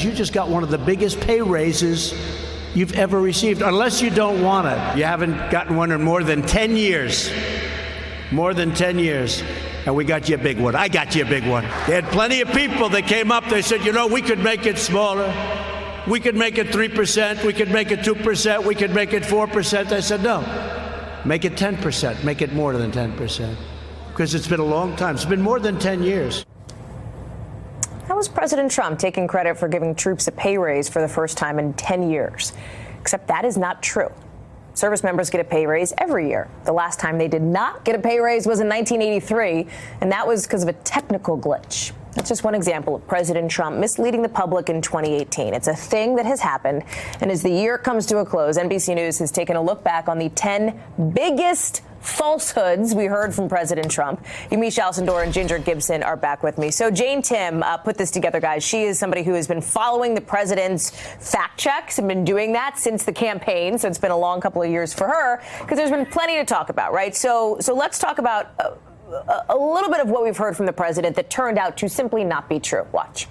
You just got one of the biggest pay raises you've ever received, unless you don't want it. You haven't gotten one in more than 10 years. More than 10 years. And we got you a big one. I got you a big one. They had plenty of people that came up. They said, you know, we could make it smaller. We could make it 3%. We could make it 2%. We could make it 4%. I said, no. Make it 10%. Make it more than 10%. Because it's been a long time. It's been more than 10 years. That was President Trump taking credit for giving troops a pay raise for the first time in 10 years. Except that is not true. Service members get a pay raise every year. The last time they did not get a pay raise was in 1983, and that was because of a technical glitch. That's just one example of President Trump misleading the public in 2018. It's a thing that has happened, and as the year comes to a close, NBC News has taken a look back on the 10 biggest falsehoods we heard from President Trump. Yamiche Alcindor and Ginger Gibson are back with me. So Jane Tim put this together, guys. She is somebody who has been following the president's fact checks and been doing that since the campaign. So it's been a long couple of years for her because there's been plenty to talk about, right? So let's talk about a little bit of what we've heard from the president that turned out to simply not be true. Watch.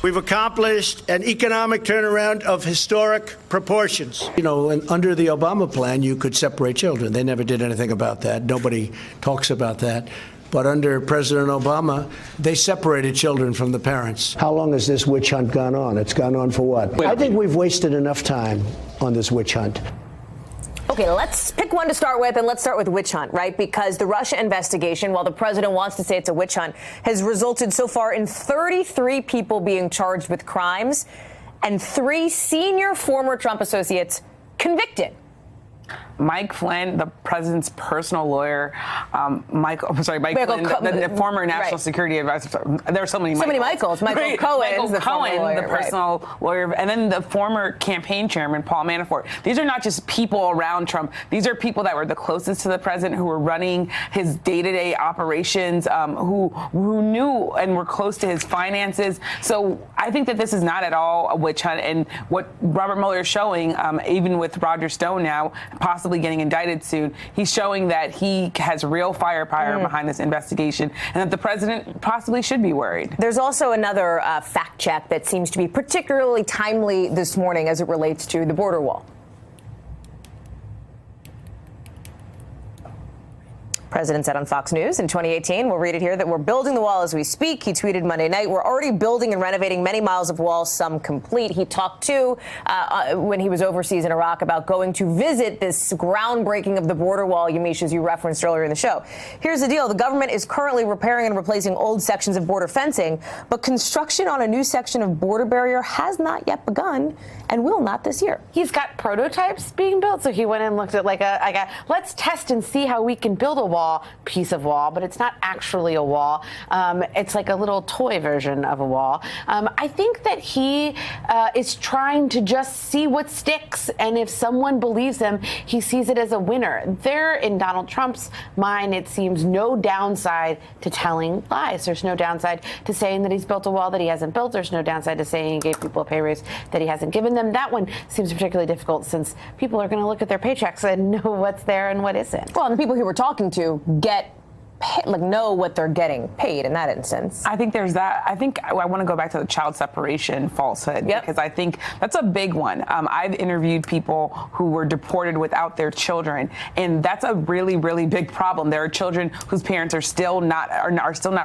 We've accomplished an economic turnaround of historic proportions. You know, and under the Obama plan, you could separate children. They never did anything about that. Nobody talks about that. But under President Obama, they separated children from the parents. How long has this witch hunt gone on? It's gone on for what? I think we've wasted enough time on this witch hunt. Okay, let's pick one to start with, and let's start with witch hunt, right? Because the Russia investigation, while the president wants to say it's a witch hunt, has resulted so far in 33 people being charged with crimes and 3 senior former Trump associates convicted. Mike Flynn, the president's personal lawyer, Mike Flynn, the former national security advisor. There are so many Michaels. Michael Cohen, the personal lawyer, and then the former campaign chairman, Paul Manafort. These are not just people around Trump. These are people that were the closest to the president, who were running his day-to-day operations, who knew and were close to his finances. So I think that this is not at all a witch hunt. And what Robert Mueller is showing, even with Roger Stone now possibly getting indicted soon, he's showing that he has real firepower behind this investigation, and that the president possibly should be worried. There's also another fact check that seems to be particularly timely this morning as it relates to the border wall. President said on Fox News in 2018, we'll read it here, that we're building the wall as we speak. He tweeted Monday night, we're already building and renovating many miles of wall, some complete. He talked, too, when he was overseas in Iraq, about going to visit this groundbreaking of the border wall, Yamiche, as you referenced earlier in the show. Here's the deal. The government is currently repairing and replacing old sections of border fencing, but construction on a new section of border barrier has not yet begun and will not this year. He's got prototypes being built, so he went and looked at like a let's test and see how we can build a wall, piece of wall, but it's not actually a wall. It's like a little toy version of a wall. I think that he is trying to just see what sticks, and if someone believes him, he sees it as a winner. There, in Donald Trump's mind, it seems no downside to telling lies. There's no downside to saying that he's built a wall that he hasn't built. There's no downside to saying he gave people a pay raise that he hasn't given them. That one seems particularly difficult since people are going to look at their paychecks and know what's there and what isn't. Well, and the people who we're talking to know what they're getting paid in that instance. I think there's that. I think I want to go back to the child separation falsehood, because I think that's a big one. I've interviewed people who were deported without their children, and that's a really, really big problem. There are children whose parents are still not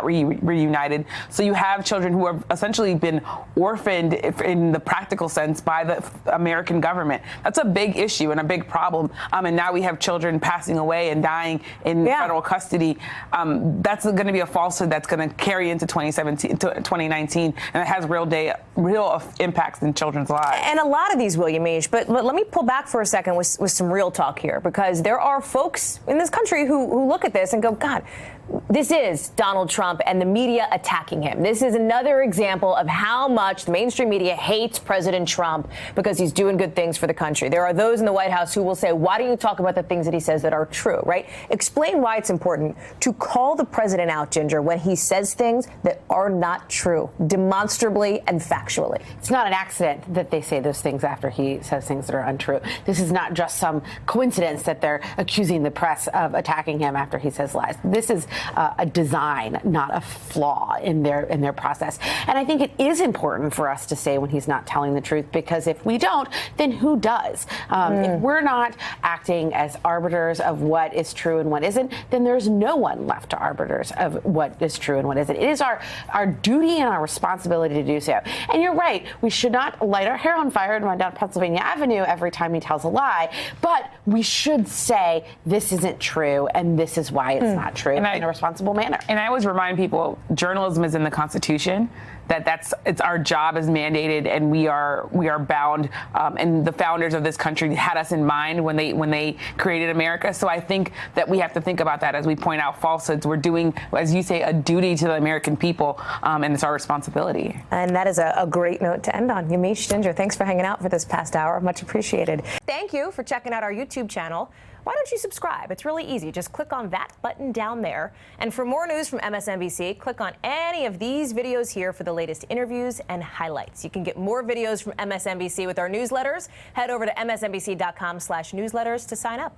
reunited. So you have children who have essentially been orphaned, in the practical sense, by the American government. That's a big issue and a big problem. And now we have children passing away and dying in federal custody. That's going to be a falsehood that's going to carry into 2019, and it has real impacts in children's lives. And a lot of these will, Yamiche, but let me pull back for a second with some real talk here, because there are folks in this country who look at this and go, God, this is Donald Trump and the media attacking him. This is another example of how much the mainstream media hates President Trump because he's doing good things for the country. There are those in the White House who will say, why don't you talk about the things that he says that are true, right? Explain why it's important to call the president out, Ginger, when he says things that are not true, demonstrably and factually. It's not an accident that they say those things after he says things that are untrue. This is not just some coincidence that they're accusing the press of attacking him after he says lies. This is a design, not a flaw in their process. And I think it is important for us to say when he's not telling the truth, because if we don't, then who does? If we're not acting as arbiters of what is true and what isn't, then there's no one left to arbiters of what is true and what isn't. It is our duty and our responsibility to do so. And you're right, we should not light our hair on fire and run down Pennsylvania Avenue every time he tells a lie, but we should say this isn't true and this is why it's not true in a responsible manner. And I always remind people, journalism is in the Constitution. It's our job as mandated, and we are bound. And the founders of this country had us in mind when they created America. So I think that we have to think about that as we point out falsehoods. We're doing, as you say, a duty to the American people, and it's our responsibility. And that is a great note to end on. Yamiche Ginger, thanks for hanging out for this past hour. Much appreciated. Thank you for checking out our YouTube channel. Why don't you subscribe? It's really easy. Just click on that button down there. And for more news from MSNBC, click on any of these videos here for the latest interviews and highlights. You can get more videos from MSNBC with our newsletters. Head over to msnbc.com/newsletters to sign up.